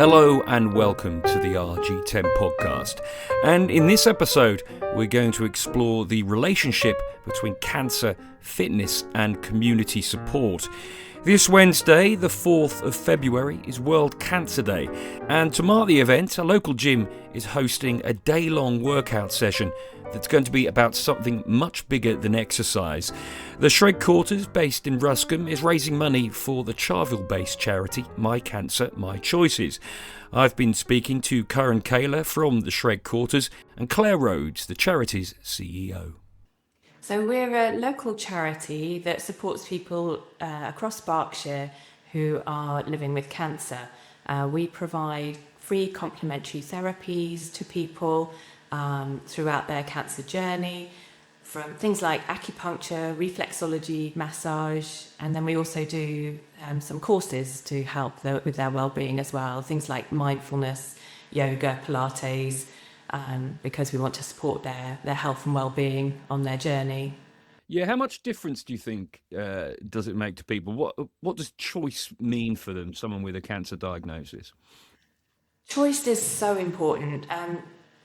Hello and welcome to the RG10 Podcast. And in this episode, we're going to explore the relationship between cancer, fitness and community support. This Wednesday, the 4th of February, is World Cancer Day. And to mark the event, a local gym is hosting a day-long workout session that's going to be about something much bigger than exercise. The Shredquarters, based in Ruscombe, is raising money for the Charvil-based charity My Cancer, My Choices. I've been speaking to Karan Khela from the Shredquarters and Claire Rhodes, the charity's CEO. So we're a local charity that supports people across Berkshire who are living with cancer. We provide free complementary therapies to people throughout their cancer journey, from things like acupuncture, reflexology, massage, and then we also do some courses to help with their well-being as well, things like mindfulness, yoga, Pilates, because we want to support their health and well-being on their journey. Yeah, how much difference do you think does it make to people? What does choice mean for them, someone with a cancer diagnosis? Choice is so important.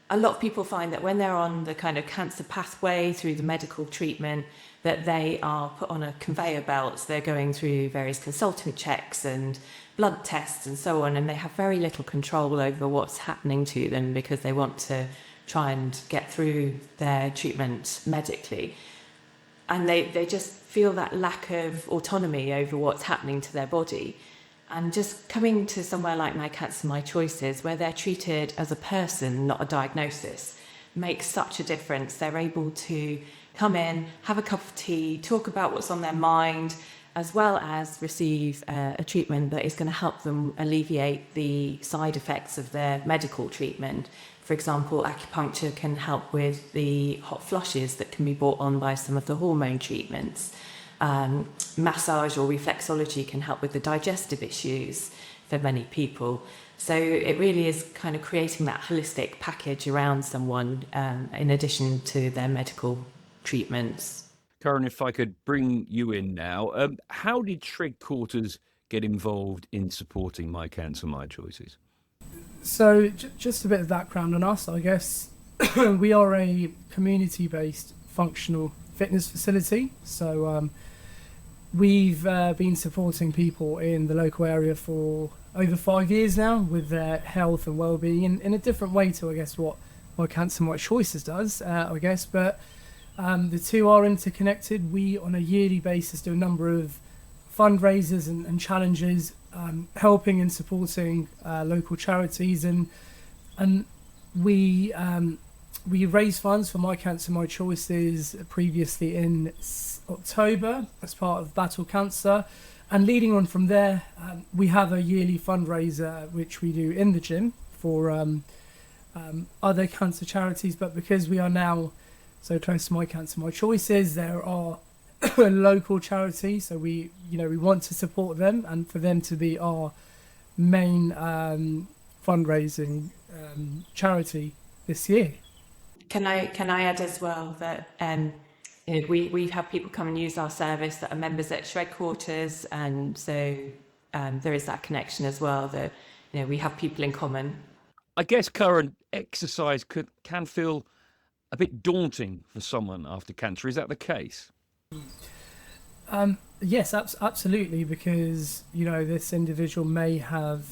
A lot of people find that when they're on the kind of cancer pathway through the medical treatment, that they are put on a conveyor belt. They're going through various consultant checks and blood tests and so on, and they have very little control over what's happening to them because they want to try and get through their treatment medically. And they just feel that lack of autonomy over what's happening to their body. And just coming to somewhere like My Cancer, My Choices, where they're treated as a person, not a diagnosis, makes such a difference. They're able to come in, have a cup of tea, talk about what's on their mind, as well as receive a treatment that is going to help them alleviate the side effects of their medical treatment. For example, acupuncture can help with the hot flushes that can be brought on by some of the hormone treatments. Massage or reflexology can help with the digestive issues for many people. So it really is kind of creating that holistic package around someone in addition to their medical treatments. Karan, if I could bring you in now, how did Shredquarters get involved in supporting My Cancer, My Choices? So just a bit of background on us, I guess. We are a community-based functional fitness facility. So we've been supporting people in the local area for over 5 years now with their health and well-being in a different way to, I guess, what My Cancer, My Choices does, I guess. But the two are interconnected. We, on a yearly basis, do a number of fundraisers and challenges, helping and supporting local charities, and we raised funds for My Cancer, My Choices previously in October as part of Battle Cancer, and leading on from there, we have a yearly fundraiser which we do in the gym for other cancer charities. But because we are now so close to My Cancer, My Choices, there are local charities, so we want to support them and for them to be our main fundraising charity this year. Can I add as well that we have people come and use our service that are members at Shredquarters, and so there is that connection as well that we have people in common. I guess, Karan, exercise can feel a bit daunting for someone after cancer. Is that the case? Yes, absolutely, because this individual may have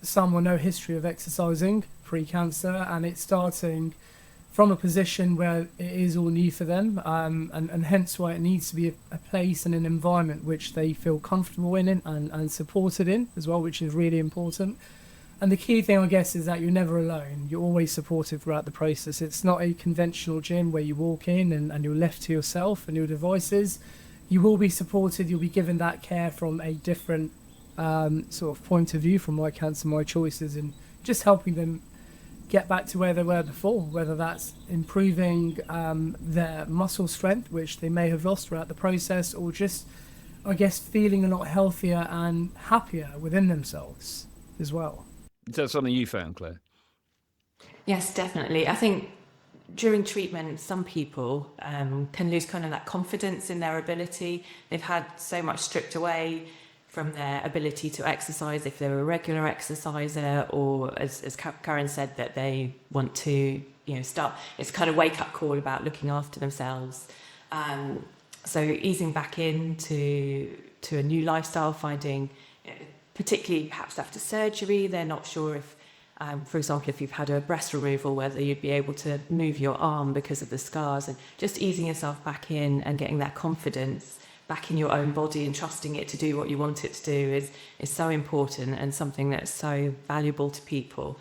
some or no history of exercising pre-cancer, and it's starting from a position where it is all new for them, and hence why it needs to be a place and an environment which they feel comfortable in and supported in as well, which is really important. And the key thing, I guess, is that you're never alone. You're always supported throughout the process. It's not a conventional gym where you walk in and you're left to yourself and your devices. You will be supported. You'll be given that care from a different sort of point of view from My Cancer, My Choices, and just helping them get back to where they were before, whether that's improving their muscle strength, which they may have lost throughout the process, or just, I guess, feeling a lot healthier and happier within themselves as well. Is that something you found, Claire? Yes, definitely. I think during treatment, some people can lose kind of that confidence in their ability. They've had so much stripped away from their ability to exercise, if they're a regular exerciser, or as Karan said, that they want to, start. It's kind of wake-up call about looking after themselves. So easing back into a new lifestyle, finding, particularly perhaps after surgery, they're not sure if, for example, if you've had a breast removal, whether you'd be able to move your arm because of the scars, and just easing yourself back in and getting that confidence back in your own body and trusting it to do what you want it to do is so important, and something that's so valuable to people.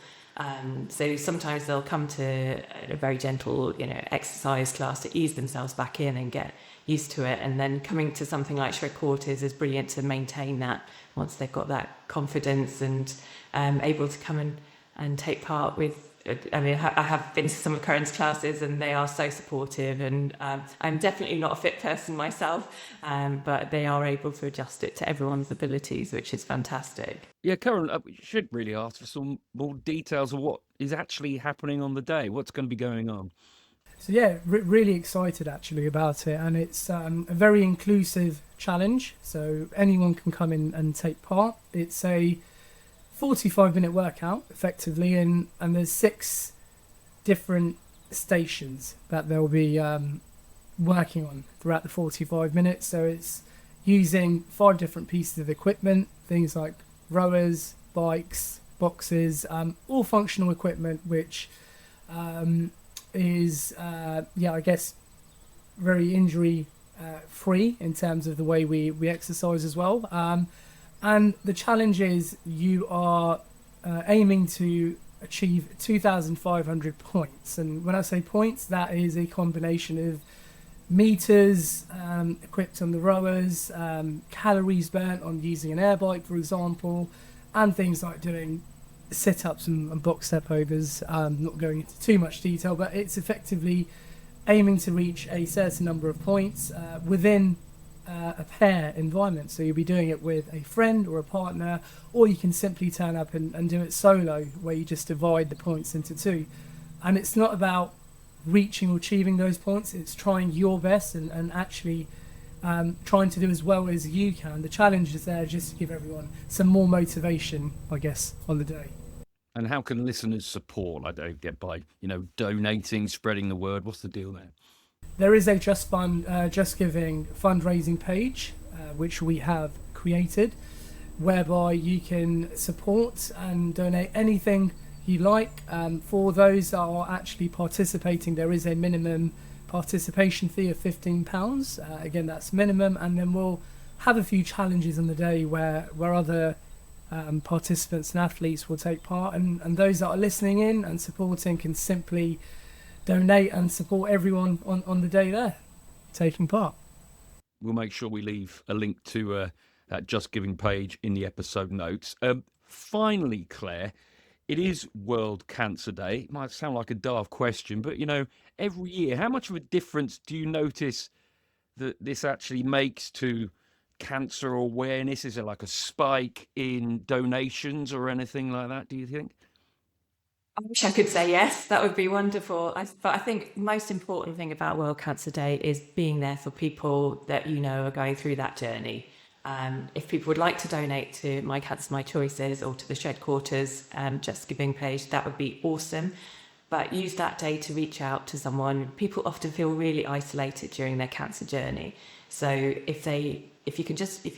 So sometimes they'll come to a very gentle, exercise class to ease themselves back in and get used to it. And then coming to something like Shredquarters is brilliant to maintain that once they've got that confidence and able to come and take part with. I have been to some of Karan's classes, and they are so supportive, and I'm definitely not a fit person myself, but they are able to adjust it to everyone's abilities, which is fantastic. Yeah, Karan, we should really ask for some more details of what is actually happening on the day. What's going to be going on? So yeah, really excited actually about it, and it's a very inclusive challenge, so anyone can come in and take part. It's a 45-minute workout, effectively, and there's 6 different stations that they'll be working on throughout the 45 minutes. So it's using 5 different pieces of equipment, things like rowers, bikes, boxes, all functional equipment, which is, I guess, very injury free in terms of the way we exercise as well. And the challenge is you are aiming to achieve 2,500 points. And when I say points, that is a combination of meters equipped on the rowers, calories burnt on using an air bike, for example, and things like doing sit-ups and box step overs. Not going into too much detail, but it's effectively aiming to reach a certain number of points within a pair environment. So you'll be doing it with a friend or a partner, or you can simply turn up and do it solo, where you just divide the points into 2. And it's not about reaching or achieving those points, it's trying your best and actually trying to do as well as you can. The challenge is there just to give everyone some more motivation, I guess, on the day. And how can listeners support? I don't get by, donating, spreading the word. What's the deal there? There is a Just Giving fundraising page, which we have created, whereby you can support and donate anything you like. For those that are actually participating, there is a minimum participation fee of £15. Again, that's minimum, and then we'll have a few challenges on the day where other participants and athletes will take part, and those that are listening in and supporting can simply donate and support everyone on the day there taking part. We'll make sure we leave a link to that Just Giving page in the episode notes. Finally, Claire, it is World Cancer Day. It might sound like a daft question, but every year, how much of a difference do you notice that this actually makes to cancer awareness? Is there like a spike in donations or anything like that, do you think? I wish I could say yes, that would be wonderful. But I think the most important thing about World Cancer Day is being there for people that are going through that journey. If people would like to donate to My Cancer, My Choices, or to the Shredquarters Just Giving page, that would be awesome. But use that day to reach out to someone. People often feel really isolated during their cancer journey. So if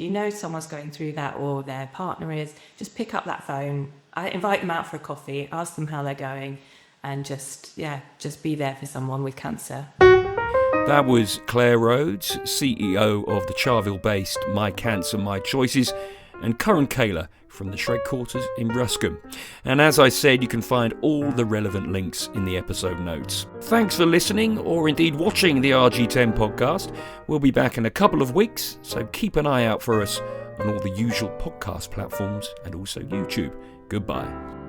you know someone's going through that, or their partner is, just pick up that phone. I invite them out for a coffee, ask them how they're going, and just be there for someone with cancer. That was Claire Rhodes, CEO of the Charvil-based My Cancer, My Choices, and Karan Khela from the Shredquarters in Ruscombe. And as I said, you can find all the relevant links in the episode notes. Thanks for listening, or indeed watching the RG10 podcast. We'll be back in a couple of weeks, so keep an eye out for us on all the usual podcast platforms and also YouTube. Goodbye.